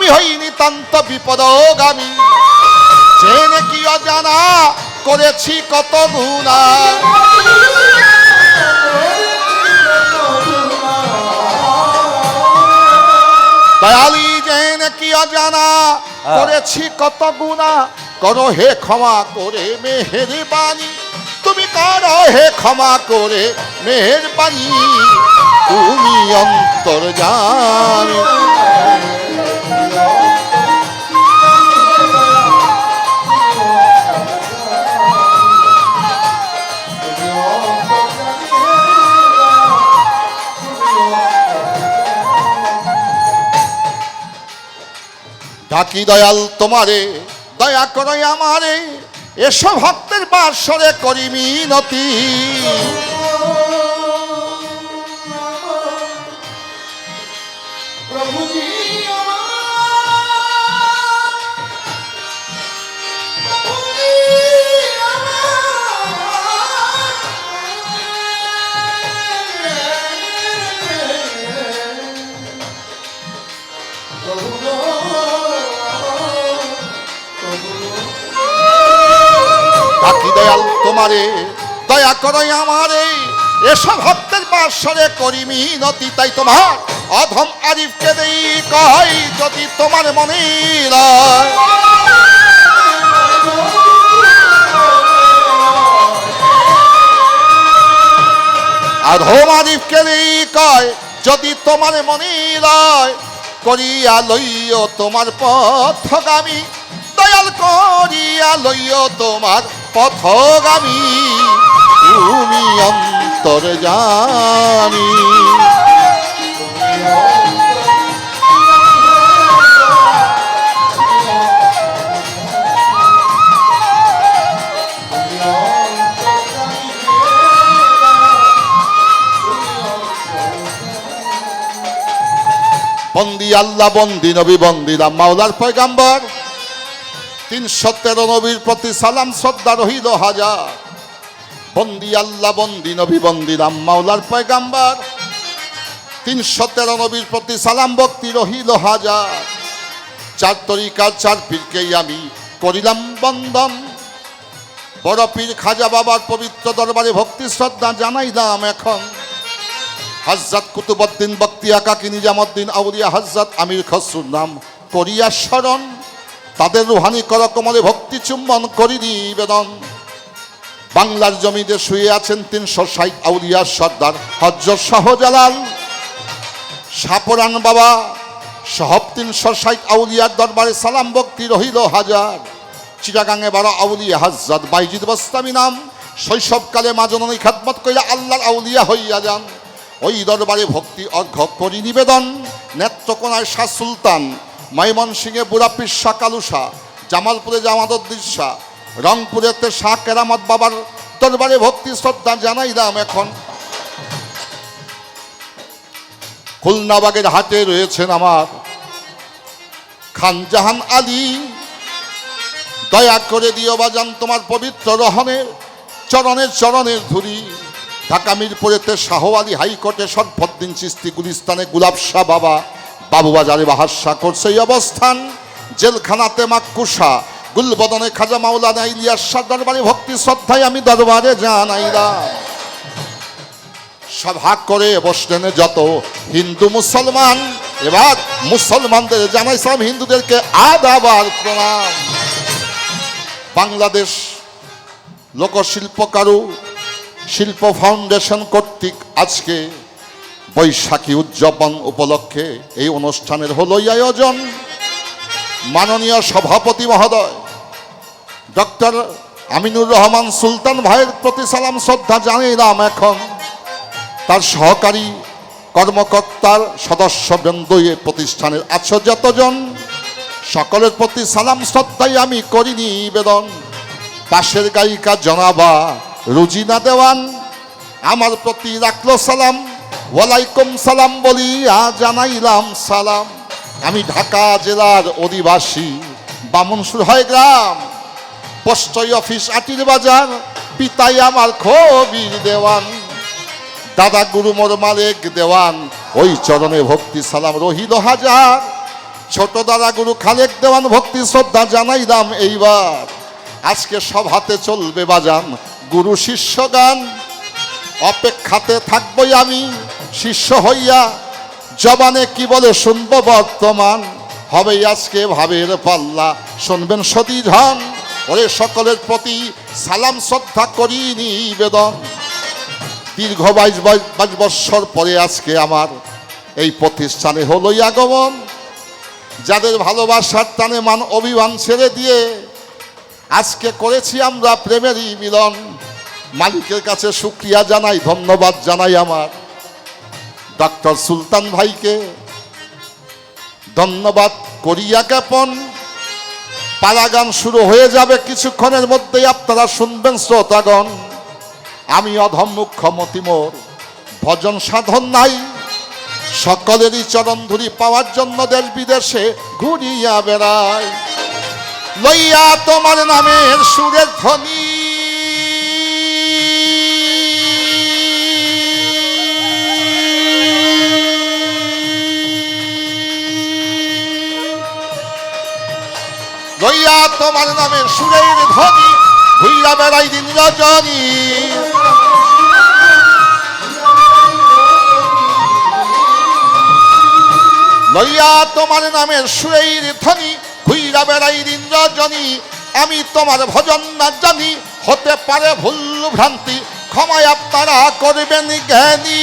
আমি হই নিতান্ত বিপদগামী, জেনে কি অজানা করেছি কত গুনাহ। দয়ালি জেনে কি অজানা করেছি কত গুনাহ, করো হে ক্ষমা করে মেহেরবানি, তুমি করো হে ক্ষমা করে মেহেরবানি, তুমি অন্তর্যামী। ডাকি দয়াল তোমারে, দয়া করো আমারে, এসো ভক্তের বাসরে করি মিনতি। ডাকি দয়াল তোমারে, দয়া করো আমারে, এসব ভক্তের বাসরে করি মিনতি। তাই তোমার অধম আরিফকে দেই কই, যদি তোমার মনে রয়। অধম আরিফকে দেই কয়, যদি তোমার মনে রয়, করিয়া লইও তোমার পথগামী, দয়াল করিয়া লইও তোমার পথগামী, তুমি অন্তর্যামী। বন্দি আল্লাহ, বন্দি নবী, বন্দি রাম মাওলার পয়গাম্বর, 313 নবীর প্রতি সালাম শ্রদ্ধা রহিল হাজার। বন্দি আল্লাহ, বন্দি নবী, বন্দি রাম মাওলার পয়গাম্বর, 313 নবীর প্রতি সালাম ভক্তি রহিল হাজার। 4 তরিকার 4 পীরকেই আমি করিলাম বন্দন, বড় পীর খাজা বাবার পবিত্র দরবারে ভক্তি শ্রদ্ধা জানাইলাম এখন। হযরত কুতুবউদ্দিন বখতিয়ার কাকি নিজামউদ্দিন আউলিয়া, হযরত আমির খসরুর নাম করিয়া স্মরণ, তাদের রুহানি করকমলে ভক্তি চুম্বন করি নিবেদন। বাংলার জমিতে শুয়ে আছেন 360 আউলিয়ার সর্দার হযরত শাহজালাল, সাপরান বাবা সহ 360 আউলিয়ার দরবারে সালাম ভক্তি রহিল হাজার। চিটাগাঙে 12 আউলিয়া হযরত বাইজিদ বস্তামি নাম, শৈশবকালে মা জননী খেদমত কইরা আল্লাহর আউলিয়া হইয়া যান। ওই দরবারে ভক্তি অর্ঘ্য করি নিবেদন। নেত্রকোনায় শাহ সুলতান, ময়মনসিংহে বুড়া পীর শাহ কালু শাহ, জামালপুরে জামাদউদ্দিন শাহ, রংপুরেতে শাহ কেরামত বাবার দরবারে ভক্তি শ্রদ্ধা জানাইলাম এখন। খুলনাবাগের হাটে রয়েছেন আমার খান জাহান আলী, দয়া করে দিও বাজান তোমার পবিত্র রহনের চরণের চরণের ধুলি। ঢাকা মিরপুরেতে শাহ আলী হাইকোর্টে শরফুদ্দিন চিশতি, গুলিস্তানে গুলাব শাহ বাবা, বাবুবাজারে বাহার শাহ করছে এই অবস্থান। জেলখানাতে মাক্কুশা, গুলবদনে খাজা মাওলানা ইলিয়াস শাহ দরবারে ভক্তি শ্রদ্ধায় আমি দরবারে জানাইলাম। সভা করে বসলেন যত হিন্দু মুসলমান, এবার মুসলমানদের জানাইছিলাম হিন্দুদেরকে আদাব আর প্রণাম। বাংলাদেশ লোকশিল্পকারু শিল্প ফাউন্ডেশন কর্তৃক আজকে বৈশাখী উদযাপন উপলক্ষে এই অনুষ্ঠানের হলো আয়োজন। মাননীয় সভাপতি মহোদয় ডক্টর আমিনুর রহমান সুলতান ভাইয়ের প্রতি সালাম শ্রদ্ধা জানাইলাম এখন। তার সহকারী কর্মকর্তার সদস্যবৃন্দ এ প্রতিষ্ঠানের আছে যতজন, সকলের প্রতি সালাম শ্রদ্ধাই আমি করি নিবেদন। পাশের গায়িকা জনাবা রুজিনা দেওয়ান আমার প্রতি রাখলো সালাম, ওয়ালাইকুম সালাম বলিয়া জানাইলাম সালাম। আমি ঢাকা জেলার অধিবাসী বামনসুরহায় গ্রাম, পোস্ট অফিস আটির বাজার, পিতাই আমার খবির দেওয়ান, দাদা গুরু মোর মালিক দেওয়ান, ওই চরণে ভক্তি সালাম রহিল হাজার। ছোট দাদা গুরু খালেক দেওয়ান ভক্তি শ্রদ্ধা জানাইলাম এইবার। আজকে সভাতে চলবে বাজান গুরু শিষ্য গান। অপেক্ষাতে থাকবই আমি শিষ্য হইয়া, জবানে কি বলে শুনবো বর্তমান। হবেই আজকে ভাবের পাল্লা, শুনবেন সতীধন। ওরে সকলের প্রতি সালাম শ্রদ্ধা করি নিবেদন। দীর্ঘ 22 বৎসর পরে আজকে আমার এই প্রতিষ্ঠানে হলোই আগমন। যাদের ভালোবাসার টানে মান অভিমান ছেড়ে দিয়ে আজকে করেছি আমরা প্রেমেরই মিলন। মালিকের কাছে শুকরিয়া জানাই, ধন্যবাদ জানাই আমার ডক্টর সুলতান ভাইকে, ধন্যবাদ করিয়া জ্ঞাপন। পালা গান শুরু হয়ে যাবে কিছুক্ষণের মধ্যেই, আপনারা শুনবেন শ্রোতাগণ। আমি অধম মুখ্যমতি মোর ভজন সাধন নাই, সকলেরই চরণ ধুলি পাওয়ার জন্য দেশ বিদেশে ঘুরিয়া বেড়াই। লইয়া তোমার নামের সুরের ধ্বনি, লইয়া তোমার নামের সুরের ধ্বনি, ঘুইয়া বেড়াই দিন রজনী। লইয়া তোমার নামের সুরের ধ্বনি, ঘুইয়া বেড়াই দিন রজনী। আমি তোমার ভজন না জানি, হতে পারে ভুল ভ্রান্তি, ক্ষমায় আপনারা করবেন জ্ঞানী।